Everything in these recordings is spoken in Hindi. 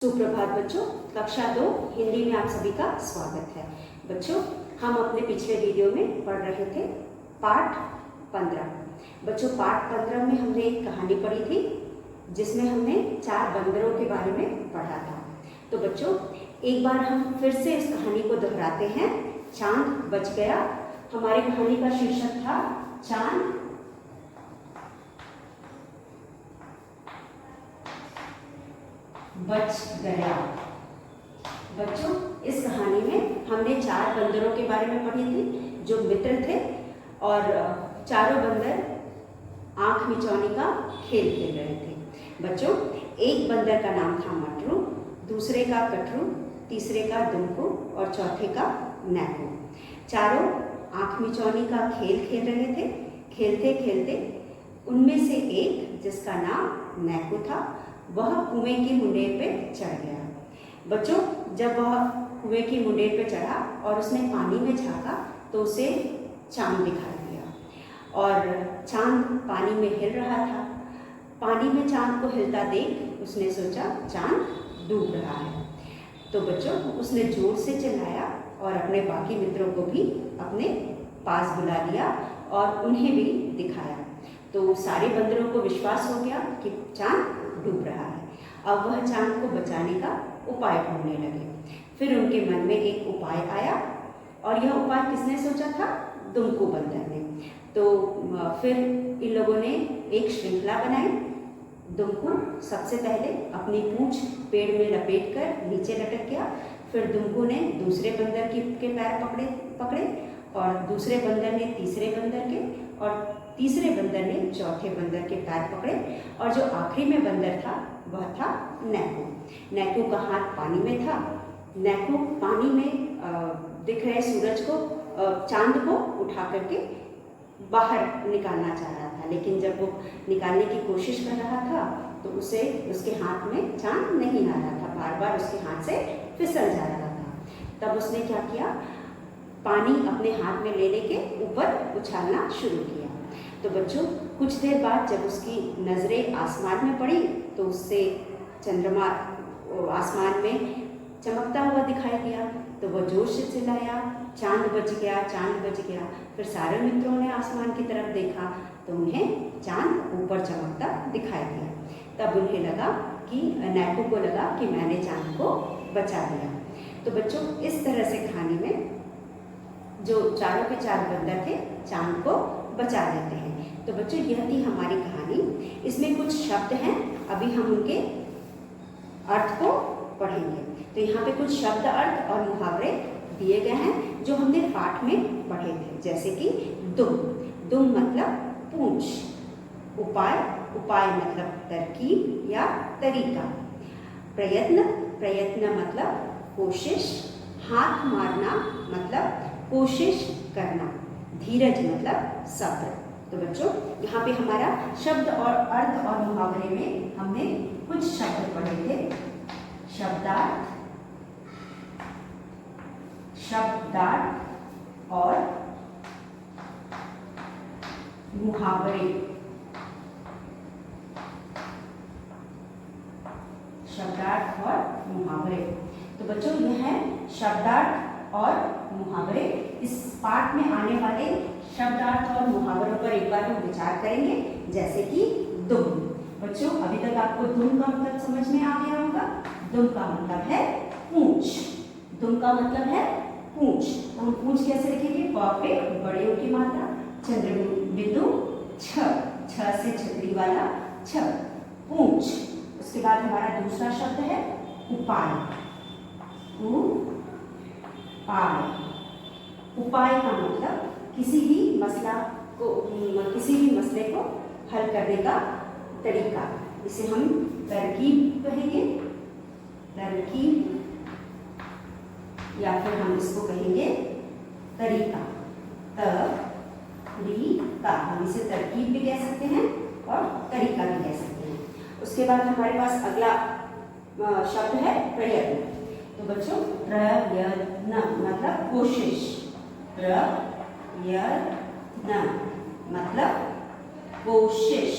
सुप्रभात बच्चों, कक्षा 2 हिंदी में आप सभी का स्वागत है। बच्चों, हम अपने पिछले वीडियो में पढ़ रहे थे पाठ 15। बच्चों, पाठ 15 में हमने एक कहानी पढ़ी थी जिसमें हमने 4 बंदरों के बारे में पढ़ा था। तो बच्चों, एक बार हम फिर से इस कहानी को दोहराते हैं। चांद बच गया। हमारी कहानी का शीर्षक था चांद बच गया। बच्चों, इस कहानी में हमने 4 बंदरों के बारे में पढ़ी थी जो मित्र थे और चारों बंदर आंख मिचौनी का खेल खेल रहे थे। बच्चों, एक बंदर का नाम था मटरू, दूसरे का कटरू, तीसरे का दुमकू और चौथे का नैकू। चारों आंख मिचौनी का खेल खेल रहे थे। खेलते खेलते उनमें से एक, जिसका नाम नैकू था, वह कुएं की मुंडेर पे चढ़ गया। बच्चों, जब वह कुएं की मुंडेर पे चढ़ा और उसने पानी में झांका तो उसे चांद दिखाई दिया और चांद पानी में हिल रहा था। पानी में चांद को हिलता देख उसने सोचा चांद डूब रहा है। तो बच्चों, उसने जोर से चिल्लाया और अपने बाकी मित्रों को भी अपने पास बुला लिया और उन्हें भी दिखाया। तो सारे बंदरों को विश्वास हो गया कि चांद डूब रहा है। अब वह चांद को बचाने का उपाय ढूंढने लगे। फिर उनके मन में एक उपाय आया और यह उपाय किसने सोचा था? दुमकू बंदर ने। तो फिर इन लोगों ने एक श्रृंखला बनाई। दुमकू सबसे पहले अपनी पूंछ पेड़ में लपेटकर नीचे लटक गया। फिर दुमकू ने दूसरे बंदर के पैर पकड़े और दूसरे बंदर ने तीसरे बंदर के और तीसरे बंदर ने चौथे बंदर के पैर पकड़े और जो आखिरी में बंदर था वह था नैकू। नैकू का हाथ पानी में था। नैकू पानी में दिख रहे सूरज को, चांद को उठा करके बाहर निकालना चाह रहा था, लेकिन जब वो निकालने की कोशिश कर रहा था तो उसे उसके हाथ में चांद नहीं आ रहा था, बार बार उसके हाथ से फिसल जा रहा था। तब उसने क्या किया? पानी अपने हाथ में लेने के ऊपर उछालना शुरू किया। तो बच्चों, कुछ देर बाद जब उसकी नज़रें आसमान में पड़ी तो उससे चंद्रमा आसमान में चमकता हुआ दिखाई दिया। तो वह जोर से चिल्लाया, चांद बच गया, चांद बच गया। फिर सारे मित्रों ने आसमान की तरफ देखा तो उन्हें चांद ऊपर चमकता दिखाई दिया। तब उन्हें लगा कि नैकू को लगा कि मैंने चांद को बचा दिया। तो बच्चों, इस तरह से कहानी में जो चारों के 4 बंदर थे चांद को बचा लेते हैं। तो बच्चों, यह थी हमारी कहानी। इसमें कुछ शब्द हैं, अभी हम उनके अर्थ को पढ़ेंगे। तो यहाँ पे कुछ शब्द, अर्थ और मुहावरे दिए गए हैं जो हमने पाठ में पढ़े थे। जैसे कि दुम। दुम मतलब पूंछ। उपाय। उपाय मतलब तरकीब या तरीका। प्रयत्न। प्रयत्न मतलब कोशिश। हाथ मारना मतलब कोशिश करना। धीरज मतलब सब्र। तो बच्चों, यहाँ पे हमारा शब्द और अर्थ और मुहावरे में हमने कुछ शब्द पढ़े थे। शब्दार्थ, शब्दार्थ और मुहावरे। शब्दार्थ और मुहावरे। तो बच्चों, यह है शब्दार्थ और मुहावरे। इस पाठ में आने वाले शब्दार्थ और मुहावरों पर एक बार हम विचार करेंगे। जैसे कि दुम। बच्चों, अभी तक आपको दुम का मतलब समझ में आ गया होगा। दुम का मतलब है पूंछ। दुम का मतलब है पूंछ। तो हम पूंछ कैसे लिखेंगे? प पे बड़े ओ की मात्रा, चंद्र बिंदु छ, छ से छतरी वाला छ, पूंछ। उसके बाद हमारा दूसरा शब्द है उपाय। उपाय। उपाय का मतलब किसी भी मसले को हल करने का तरीका। इसे हम तरकीब कहेंगे। तरकीब या फिर हम इसको कहेंगे तरीका। तरीका। हम इसे तरकीब भी कह सकते हैं और तरीका भी कह सकते हैं। उसके बाद हमारे पास अगला शब्द है प्रयत्न। तो बच्चों, प्रयत्न मतलब कोशिश। प्रयत्न मतलब कोशिश।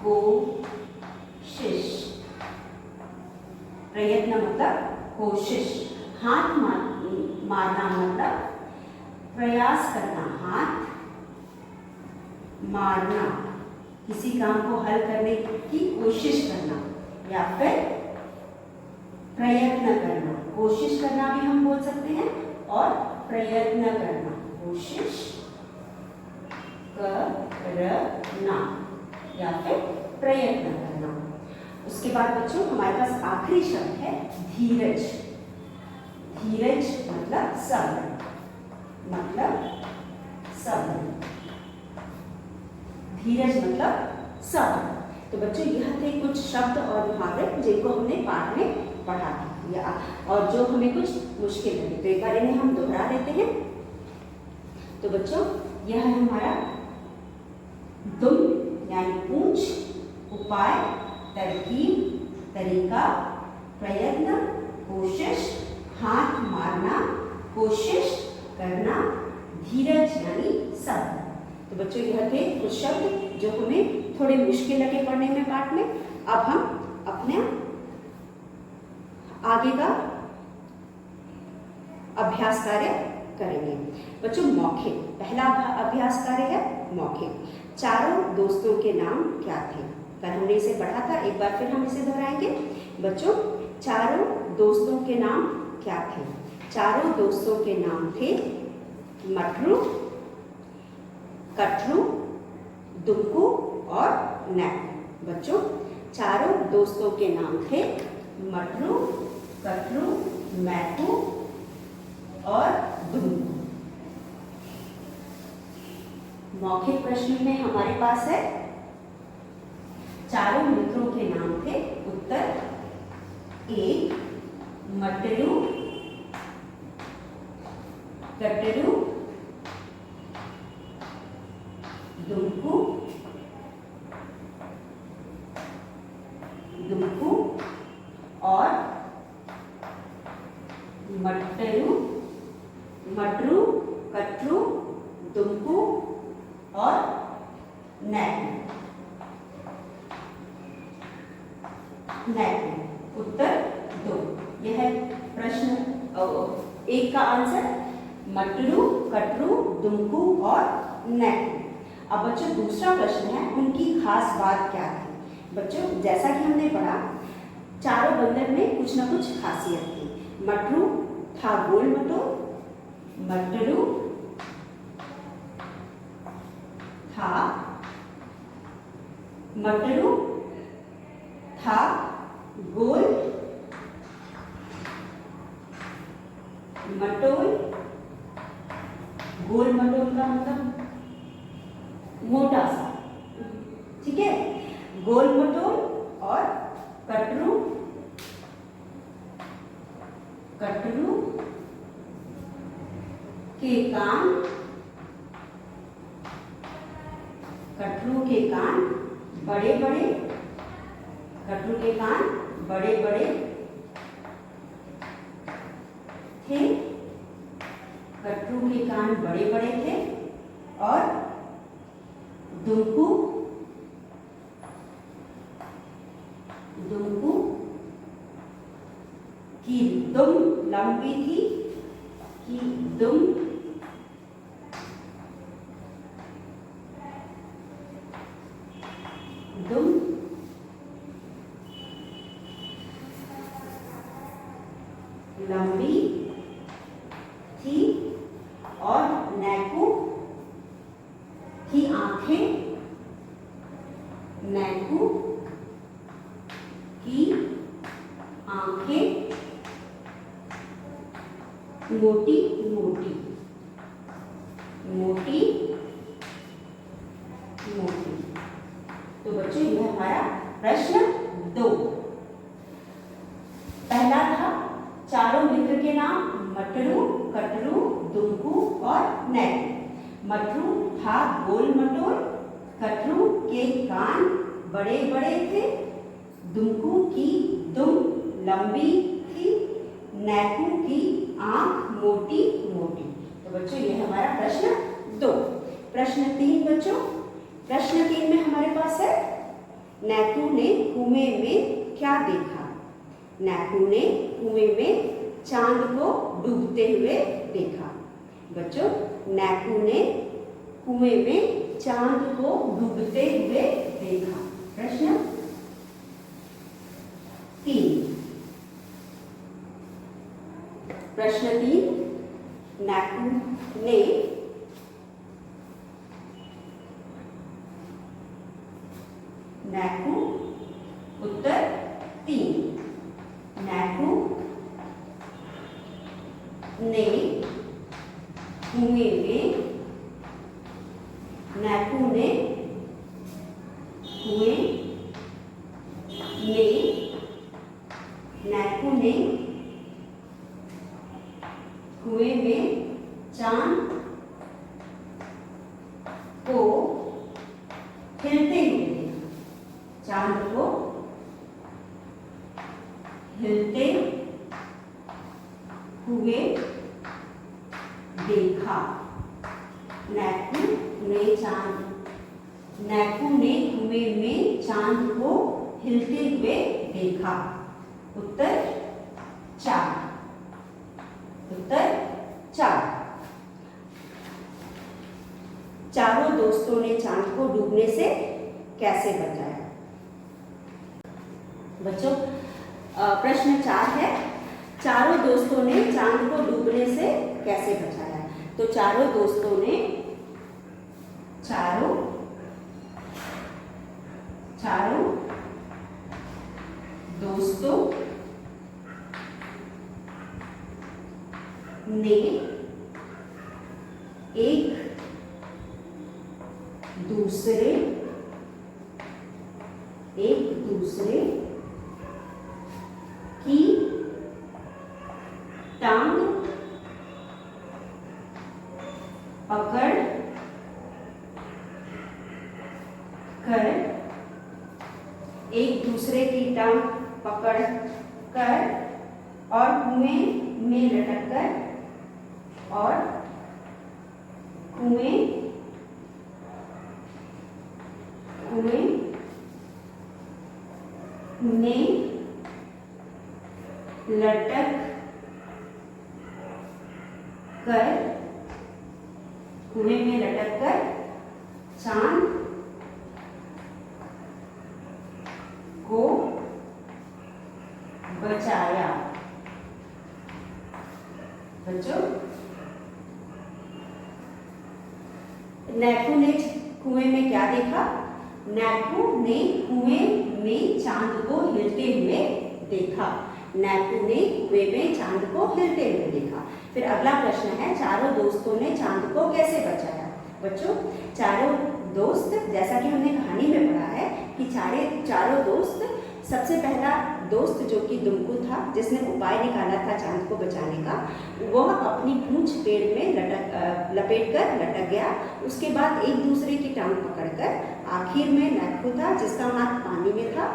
कोशिश। प्रयत्न मतलब कोशिश, हाथ मारना मतलब प्रयास करना, हाथ मारना किसी काम को हल करने की कोशिश करना, या फिर प्रयत्न करना, कोशिश करना भी हम बोल सकते हैं और प्रयत्न करना, कोशिश करना या फिर प्रयत्न करना। उसके बाद बच्चों हमारे पास आखिरी शब्द है धीरज। धीरज मतलब सब्र, धीरज मतलब सब्र। तो बच्चों यह थे कुछ शब्द और मुहावरे जिनको हमने पाठ में पढ़ा था और जो हमें कुछ मुश्किल लगे, तो एक बार इन्हें हम दोहरा देते हैं। तो बच्चों यह है हमारा दुम यानी पूंछ, उपाय, तरकीब, तरीका, प्रयत्न, कोशिश, हाथ मारना, कोशिश करना, धीरज यानी सब्र। तो बच्चों यह थे कुछ शब्द जो हमें थोड़े मुश्किल लगे पढ़ने में पाठ में। अब हम अपने आगे का अभ्यास कार्य करेंगे। बच्चों मौखिक, पहला अभ्यास कार्य है मौखिक। चारों दोस्तों के नाम क्या थे? कल हमने इसे पढ़ा था, एक बार फिर हम इसे दोहराएंगे। बच्चों चारों दोस्तों के नाम क्या थे? चारों दोस्तों के नाम थे मटरू, कटरू, दुमकू और नैकू। बच्चों चारों दोस्तों के नाम थे मटरू, कटरू, मैकू और दुमकू। मौखिक प्रश्न में हमारे पास है चारों मित्रों के नाम थे। उत्तर एक मटरू, कटरू, दुमकू, और मटरू, कटरू, दुमकू और नैकू। उत्तर 2। यह प्रश्न एक का आंसर मटरू, कटरू, दुमकू और नैकू। अब बच्चों दूसरा प्रश्न है उनकी खास बात क्या थी? बच्चों जैसा कि हमने पढ़ा चारों बंदर में कुछ ना कुछ खासियत थी। मटरू था गोल मटोल, मटरू था गोल मटोल। गोल मटोल का मतलब मोटा सा, ठीक है। गोल मटोल और कटरू के कान, बड़े बड़े, कटरू के कान बड़े बड़े थे, कटरू के कान बड़े बड़े थे और दुमकू की दुम लंबी थी, दुम लंबी थी और नैकू की आंखें, नैकू की आंखें मोटी मोटी, तो बच्चों यह हमारा प्रश्न 2। पहला था चारों मित्र के नाम मटरू, कटरू, दुमकू और नैकू। मटरू था गोल मटोल, कटरू के कान बड़े बड़े थे, दुमकू की दुम लंबी थी, नैकू की आंख मोटी मोटी। तो बच्चों यह हमारा प्रश्न 2। प्रश्न 3 बच्चों, प्रश्न 3 में हमारे पास है नैकू ने कुएं में क्या देखा? नैकू ने कुएं में चांद को डूबते हुए देखा। बच्चों, नैकू ने कुएं में चांद को डूबते हुए देखा। प्रश्न 3। प्रश्न 3, नैकू ने उत्तर 3, नैकू ने कुएं में चांद को हिलते हुए देखा। चांद को हिलते हुए देखा। नैकू ने कुएं में चांद को हिलते हुए देखा। उत्तर 4। चारों दोस्तों ने चांद को डूबने से कैसे बचाया? बच्चों, प्रश्न 4 है, चारों दोस्तों ने चांद को डूबने से कैसे बचाया? तो चारों दोस्तों ने एक दूसरे की टांग पकड़ कर और कुएं में लटक कर कुएं में लटक कर चांद को बचाया। बच्चों, नैकू ने कुएं में क्या देखा? नैकू ने कुएं में चांद को हिलते हुए देखा। नैकू ने कुएं में चांद को हिलते हुए देखा। फिर अगला प्रश्न है, चारों दोस्तों ने चांद को कैसे बचाया? बच्चों, चारों दोस्त, जैसा कि हमने कहानी में पढ़ा है कि चारों दोस्त, सबसे पहला दोस्त जो कि दुमकू था, जिसने उपाय निकाला था चांद को बचाने का, वह अपनी पूंछ पेड़ में लपेट कर लटक गया। उसके बाद एक दूसरे की टांग पकड़कर, आखिर में नैकू था जिसका हाथ पानी में था,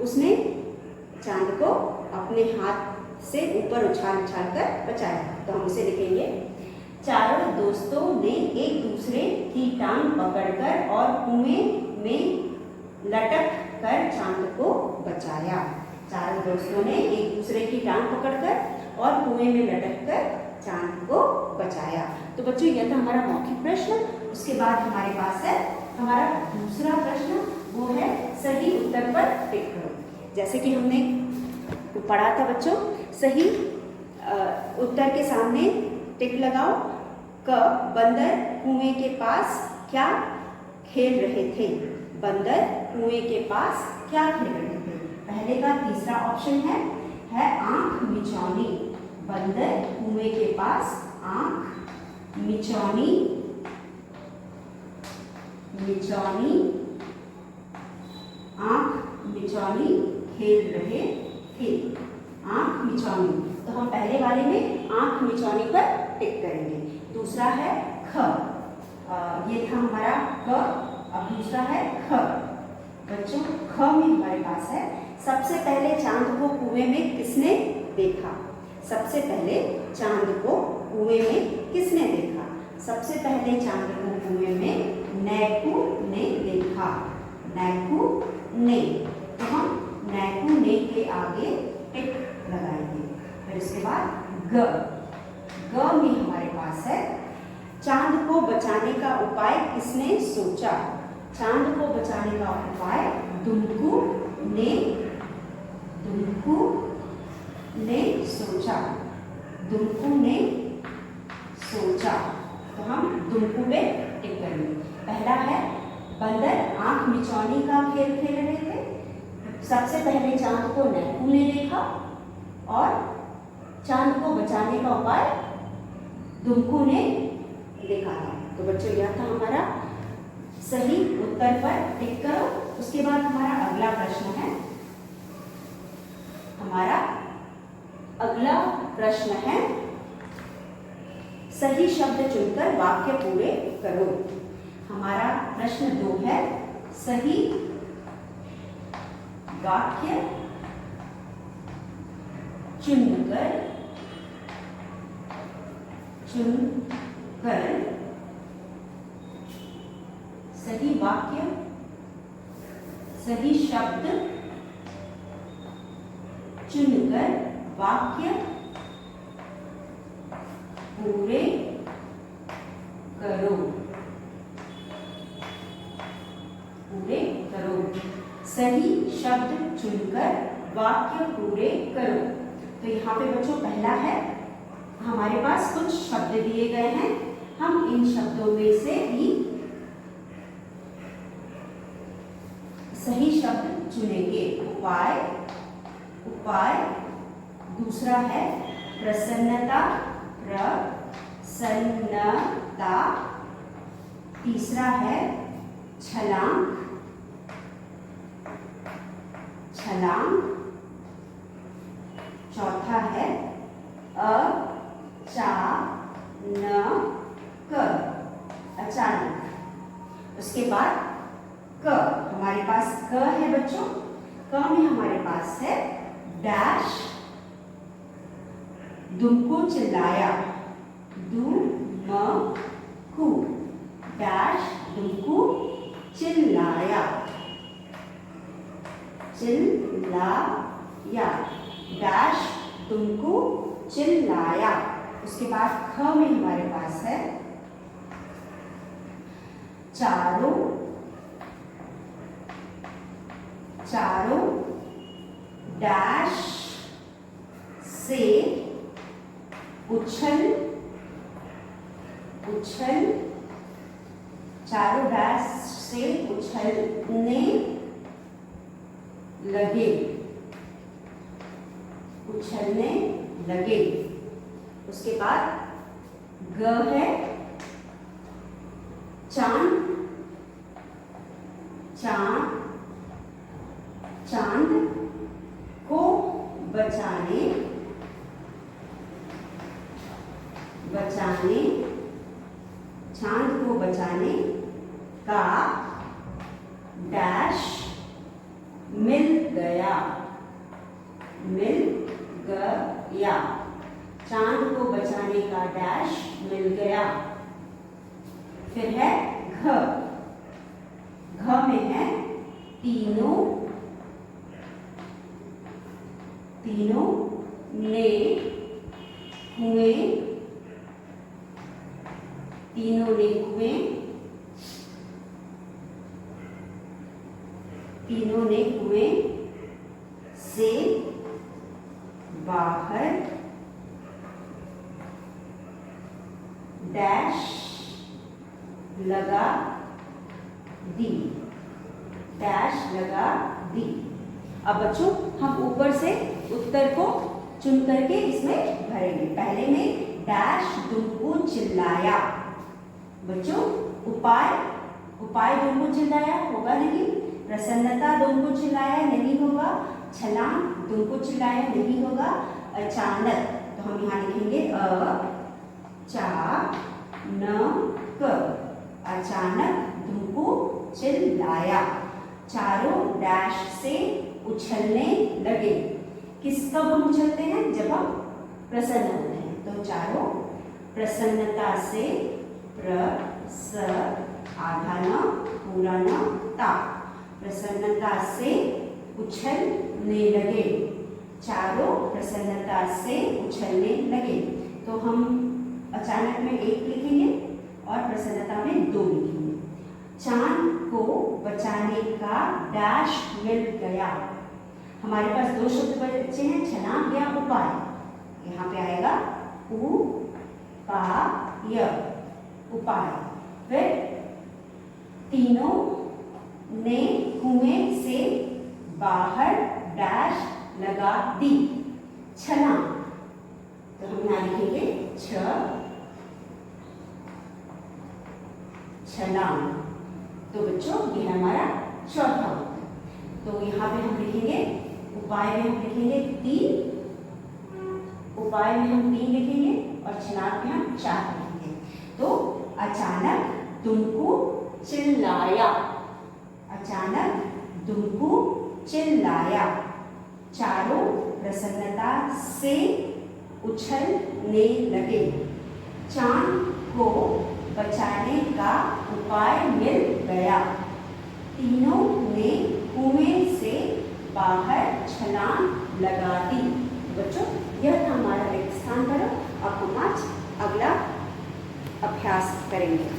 उसने चांद को अपने हाथ से ऊपर उछाल कर बचाया। तो हम उसे लिखेंगे, चारों दोस्तों ने एक दूसरे की टांग पकड़कर और कुएं में लटक कर चांद को बचाया। चारों दोस्तों ने एक दूसरे की टांग पकड़कर और कुएं में लटक कर चांद को बचाया। तो बच्चों, यह था हमारा मौखिक प्रश्न। उसके बाद हमारे पास है हमारा दूसरा प्रश्न, वो है सही उत्तर पर टिक करो। जैसे कि हमने पढ़ा था बच्चों, सही उत्तर के सामने टिक लगाओ। क, बंदर कुएं के पास क्या खेल रहे थे? बंदर कुएं के पास क्या खेल रहे थे? पहले का तीसरा ऑप्शन है आंख मिचौनी। बंदर कुएं के पास आंख मिचौनी खेल रहे थे। आंख मिचौनी, तो हम पहले वाले में आंख मिचौनी पर टिक करेंगे। दूसरा है ख, ये था हमारा क। अब दूसरा है ख। बच्चों, ख में हमारे पास है सबसे पहले चांद को कुएं में किसने देखा? सबसे पहले चांद को कुएं में किसने देखा? सबसे पहले चांद को कुएं में नैकू ने देखा। नैकू ने, तो हम नैकू ने के आगे टिक ग। ग में हमारे पास है चांद को बचाने का उपाय किसने सोचा। चांद को बचाने का उपाय दुमकू ने सोचा। दुमकू ने सोचा। तो हम दुमकू पे टिक करेंगे। पहला है बंदर आंख मिचौनी का खेल खेल रहे थे। सबसे पहले चांद को नैकू ने देखा और चांद को बचाने का उपाय दुमकू ने देखा था। तो बच्चों यह था हमारा सही उत्तर पर टिक करो। उसके बाद हमारा अगला प्रश्न है। हमारा अगला प्रश्न है सही शब्द चुनकर वाक्य पूरे करो। हमारा प्रश्न 2 है सही वाक्य चुनकर सही वाक्य सही शब्द चुनकर वाक्य पूरे करो। सही शब्द चुनकर वाक्य पूरे करो। तो यहाँ पे बच्चों पहला है हमारे पास कुछ शब्द दिए गए हैं। हम इन शब्दों में से ही सही शब्द चुनेंगे। उपाय। दूसरा है प्रसन्नता। तीसरा है छलांग। चौथा है अचानक। उसके बाद क। हमारे पास क है बच्चों। क में हमारे पास है डैश दुमकू चिल्लाया। दुमकू डैश दुमकू चिल्लाया। डैश तुमको चिल्लाया। उसके बाद ख में हमारे पास है चारों डैश से उछल चारों डैश से उछलने लगे। उसके बाद ग है चांद को बचाने का डैश मिल गया। चांद को बचाने का डैश मिल गया। फिर है घ। घ में है तीनों ने कुएं से बाहर डैश लगा दी। अब बच्चों हम ऊपर से उत्तर को चुन करके इसमें भरेंगे। पहले में डैश दुमकू चिल्लाया। बच्चों उपाय दुमकू चिल्लाया होगा नहीं। प्रसन्नता दुमकू चिल्लाया नहीं होगा। छलांग दुमकू चिल्लाया नहीं होगा। अचानक तो हम यहाँ लिखेंगे अचानक दुमकू चिल्लाया। चारों डैश से उछलने लगे। किस कब हम उछलते हैं? जब हम प्रसन्न होते हैं। तो चारों प्रसन्नता से आधा न पूरा न ता प्रसन्नता से उछलने लगे। चारों प्रसन्नता से उछलने लगे। तो हम अचानक में 1 लिखेंगे और प्रसन्नता में 2 लिखेंगे। चांद को बचाने का डैश मिल गया। हमारे पास 2 शब्द बचे हैं, छलांग या उपाय। यहाँ पे आएगा उपाय, उपाय। फिर तीनों ने कुएं से बाहर डैश लगा दी, छलांग। तो हम यहाँ लिखेंगे छलांग। तो बच्चों ये है हमारा चौथा उत्तर। तो यहाँ पे हम लिखेंगे उपाय में हम लिखेंगे 3, उपाय में हम 3 लिखेंगे और छलांग में हम 4 लिखेंगे। तो अचानक दुमकू चिल्लाया, अचानक दुमकू चिल्लाया, चारों प्रसन्नता से उछलने लगे, चांद को बचाने का उपाय मिल गया, तीनों ने कुएं से बाहर छलांग लगा दी। बच्चों यह था हमारा रिक्त स्थान पर। अब हम आज अगला अभ्यास करेंगे।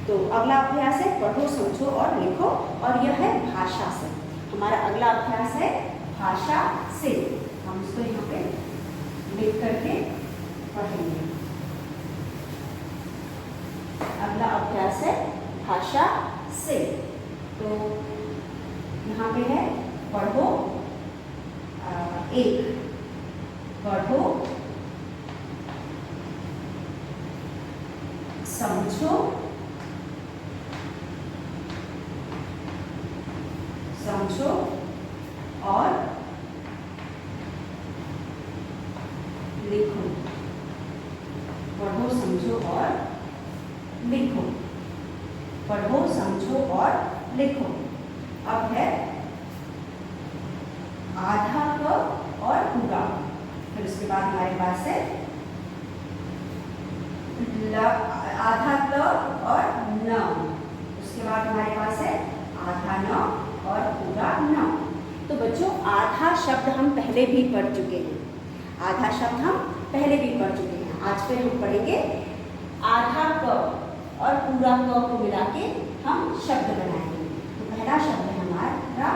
तो अगला अभ्यास है पढ़ो, समझो और लिखो, और यह है भाषा से। हमारा अगला अभ्यास है भाषा से। हम इसको यहाँ पे लिख करके पढ़ेंगे। अगला अभ्यास है भाषा से। तो यहाँ पे है पढ़ो 1, पढ़ो, समझो, समझो और लिखो। पढ़ो, समझो और लिखो, पढ़ो, समझो और लिखो। अब है आधा क और पूरा। फिर उसके बाद हमारे पास है आधा क और न। उसके बाद हमारे पास है आधा न और पूरा न। तो बच्चों आधा शब्द हम पहले भी पढ़ चुके हैं, आधा शब्द हम पहले भी पढ़ चुके हैं। आज फिर हम पढ़ेंगे आधा क और पूरा क को मिला के हम शब्द बनाएंगे। तो पहला शब्द है हमारा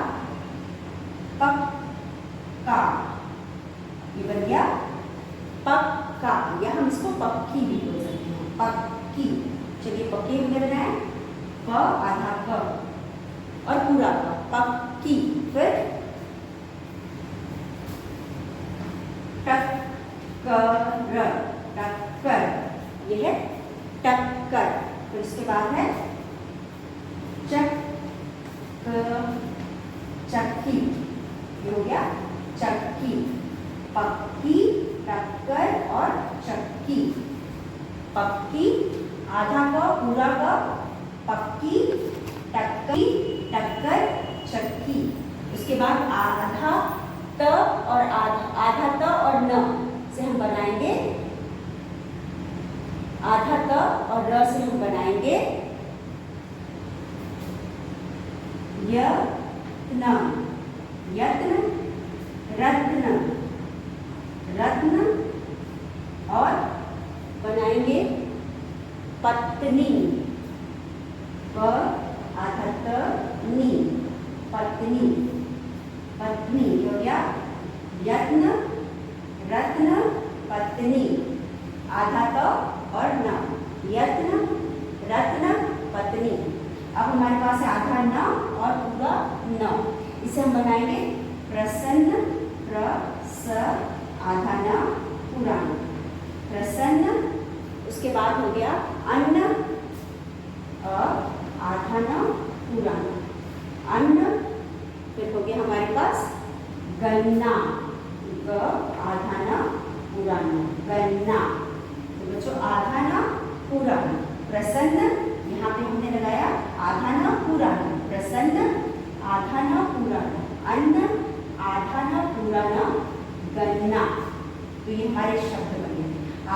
पक्का। ये बन गया पक्का, या हम इसको पक्की भी बोल सकते हैं, पक्की। चलिए पक्की हमने बनाया, प आधा क और पूरा क, पक्की। फिर टक्कर, टक्कर, ये है टक्कर। फिर उसके बाद है चक्की, ये हो गया चक्की। पक्की, टक्कर और चक्की। पक्की, आधा क पूरा क, पक्की, टक्की, टक्कर, चक्की। उसके बाद आधा त और आधा त और न से हम बनाएंगे, आधा त और र से हम बनाएंगे यत्न, यत्न, रत्न, रत्न, और बनाएंगे पत्नी, प आधा त नी, पत्नी, पत्नी। हो गया यत्न, रत्न, पत्नी, आधा त और न, यत्न, रत्न, पत्नी। अब हमारे पास है आधा न और पूरा न। इसे हम बनाएंगे प्रसन्न, प्रस आधा न पूरा न, प्रसन्न। उसके बाद हो गया अन्न, आधा न पूरा न, अन्न। फिर हो गया हमारे पास गन्ना, ग आधा न पूरा न, गन्ना। तो बच्चों आधा न पूरा न, प्रसन्न, यहाँ पे हमने लगाया आधा न पूरा न, प्रसन्न, आधा न पूरा न, अन्न, आधा न पूरा न, गन्ना। तो ये हमारे शब्द बने।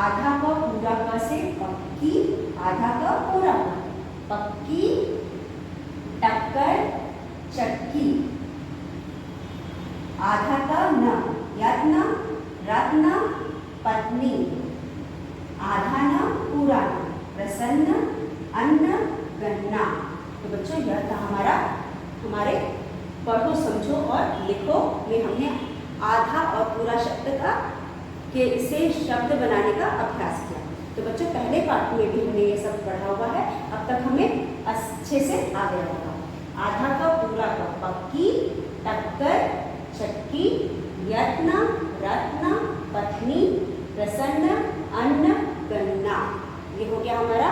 आधा क पूरा क से पक्की, आधा क पूरा क, पक्की, टक्कर, चक्की। आधा क न, यत्न, रत्न पत्नी, आधा न पूरा न, प्रसन्न अन्न गन्ना। तो बच्चों यह था हमारे पढ़ो समझो और लिखो में हमने आधा और पूरा शब्द का के से शब्द बनाने का अभ्यास किया। तो बच्चों पहले पाठ में भी हमने ये सब पढ़ा हुआ है, अब तक हमें अच्छे से आ गया होगा। आधा का पूरा का पक्की, टक्कर, चक्की, यत्न, रत्न, पत्नी, प्रसन्न, अन्न, गन्ना। ये हो गया हमारा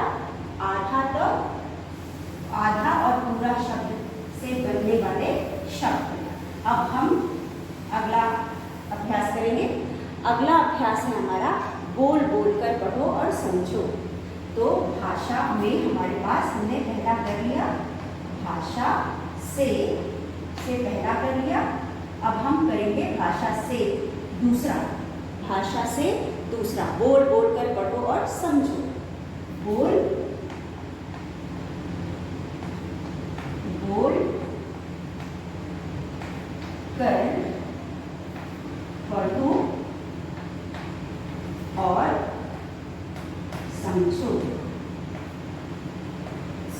आधा और पूरा शब्द से बनने वाले शब्द। अब हम अगला अभ्यास करेंगे। अगला अभ्यास है हमारा बोल बोल कर पढ़ो और समझो। तो भाषा में हमारे पास हमने पहला कर लिया, भाषा से पहला कर लिया। अब हम करेंगे भाषा से दूसरा, भाषा से दूसरा। बोल बोल कर पढ़ो और समझो। बोल बोल कर पढ़ो और समझो।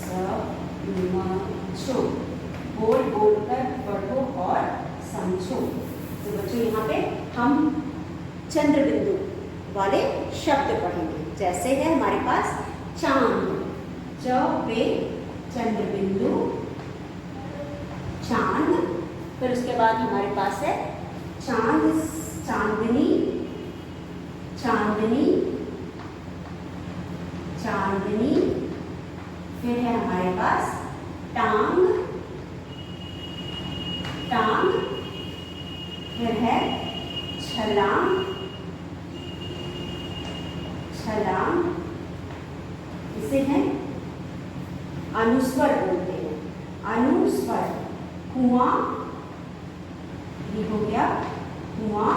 समझो, बोल बोल कर पढ़ो और समझो। तो बच्चों यहाँ पे हम चंद्र बिंदु वाले शब्द पढ़ेंगे। जैसे है हमारे पास चांद, च पे चंद्र बिंदु चांद। फिर उसके बाद हमारे पास है चांद, चांदनी, चांदनी, चांदनी। फिर है हमारे पास टांग, टांग। फिर है छलांग, छलांग। इसे है अनुस्वर बोलते हैं, अनुस्वर। कुआं, ये हो गया कुआं,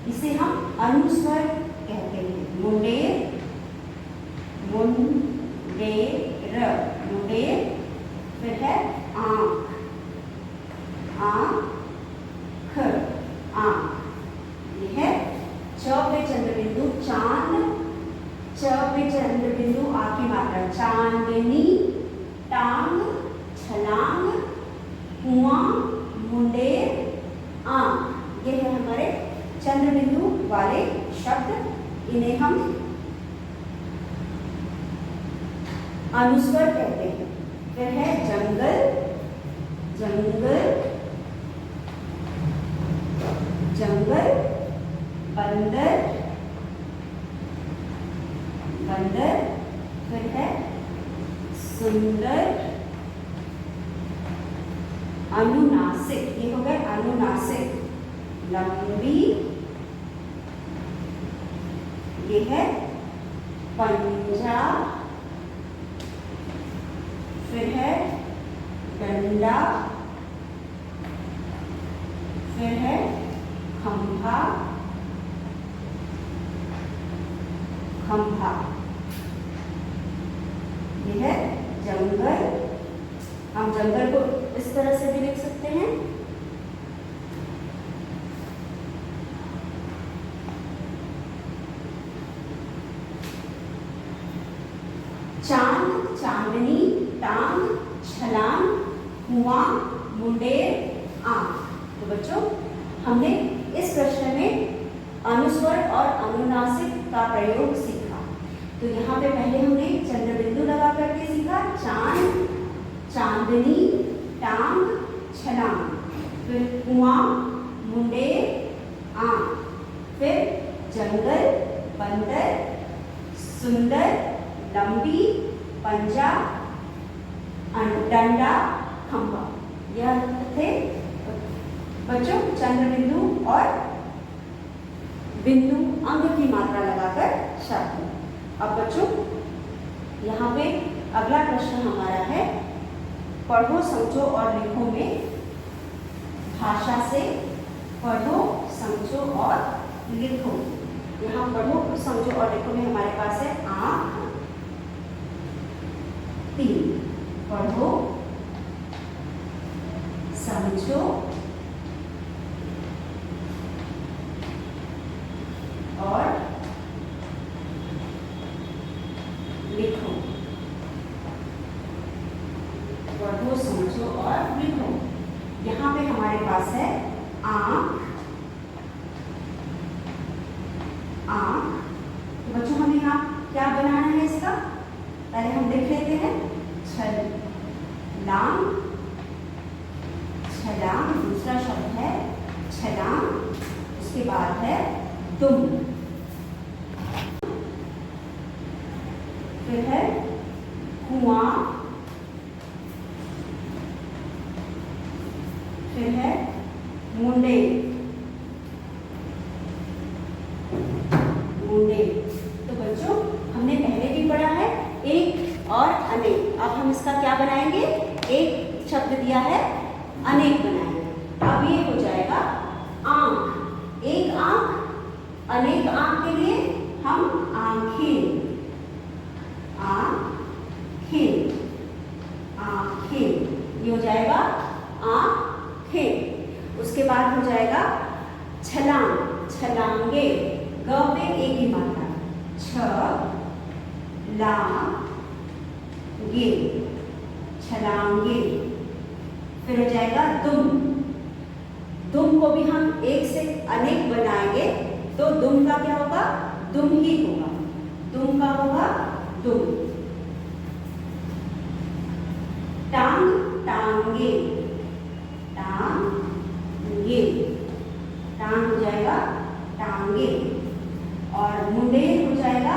इसे हम अनुस्वर कहते हैं। मुंडेर, मुंडेर, मुंडेर। फिर है आंख, आंख, आंख। ये है च पे चंद्र बिंदु चांद, च पे चंद्र बिंदु आ की मात्रा चांदनी, टांग, छलांग, कुआं, मुंडेर, आंख। ये है हमारे चंद्र बिंदु वाले शब्द। इन्हें हम अनुस्वर कहते हैं। फिर है जंगल, जंगल, जंगल। बंदर, बंदर। फिर है सुंदर, अनुनासिक। ये हो गए अनुनासिक। लंबी, ये है पंजा। फिर है डंडा। फिर है खंभा, खंभा। ये है जंगल। हम जंगल को इस तरह से भी लिख सकते हैं। चांद, चांदनी, टांग, छलांग, कुआं, मुंडेर, आंख। तो बच्चों हमने इस प्रश्न में अनुस्वर और अनुनासिक का प्रयोग सीखा। तो यहाँ पे पहले हमने चंद्र बिंदु लगा करके सीखा। चांद, चांदनी, टांग, छलांग। फिर कुआं, मुंडेर, आंख। फिर जंगल, बंदर, सुंदर, लंबी, पंजा, डंडा, खंभा। यह थे बच्चों चंद्र बिंदु और बिंदु अंग की मात्रा लगाकर शब्द। अब बच्चों यहाँ पे अगला प्रश्न हमारा है पढ़ो समझो और लिखो में भाषा से पढ़ो समझो और लिखो। यहाँ पढ़ो समझो और लिखो में हमारे पास है आंख, 3। पढ़ो समझो को समझो और लिखो। यहाँ पे हमारे पास है आँख, आँख। तो बच्चों हमें यहाँ क्या बनाना है इसका, पहले हम लिख लेते हैं छलांग, छलांग दूसरा शब्द है छलांग, उसके बाद है दुम, फिर है कुआं, फिर है मुंडे, मुंडे। तो बच्चों हमने पहले भी पढ़ा है एक और अनेक, अब हम इसका क्या बनाएंगे, एक शब्द दिया है अनेक बनाएंगे। अब ये हो जाएगा आँख, एक आँख, अनेक आँख के लिए हम आँखें, आँखें, आँखें, ये हो जाएगा आँखें। उसके बाद हो जाएगा छलांग, छलांगे, ग पे एक ही मात्रा, छ ला गे, छलांगे। फिर हो जाएगा दुम, दुम को भी हम एक से अनेक बनाएंगे तो दुम का क्या होगा, दुम ही होगा, दुम का होगा दुम। टांग, टांगे, टांगे, टांग हो जाएगा टांगे। और मुंडेर हो जाएगा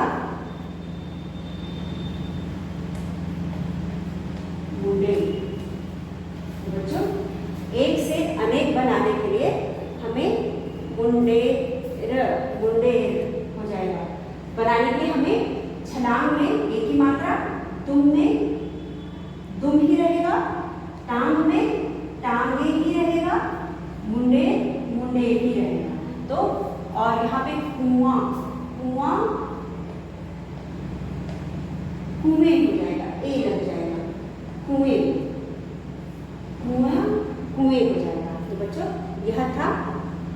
मुंडेर। तो बच्चों एक से अनेक बनाने के लिए हमें मुंडेर, मुंडेर हो जाएगा। बनाने के लिए हमें छलांग में एक ही मात्रा, दुम में दुम ही रहेगा, टांग में टांगे ही रहेगा, मुंडे मुंडे ही रहेगा। तो और यहाँ पे कुआं, कुआं कुएं हो जाएगा, ए लग जाएगा, कुएं, कुआं कुएं हो जाएगा। तो बच्चों यह था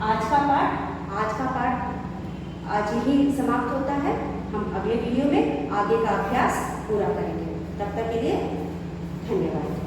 आज का पाठ। आज का पाठ आज ही समाप्त होता है। हम अगले वीडियो में आगे का अभ्यास पूरा करेंगे। तब तक के लिए धन्यवाद।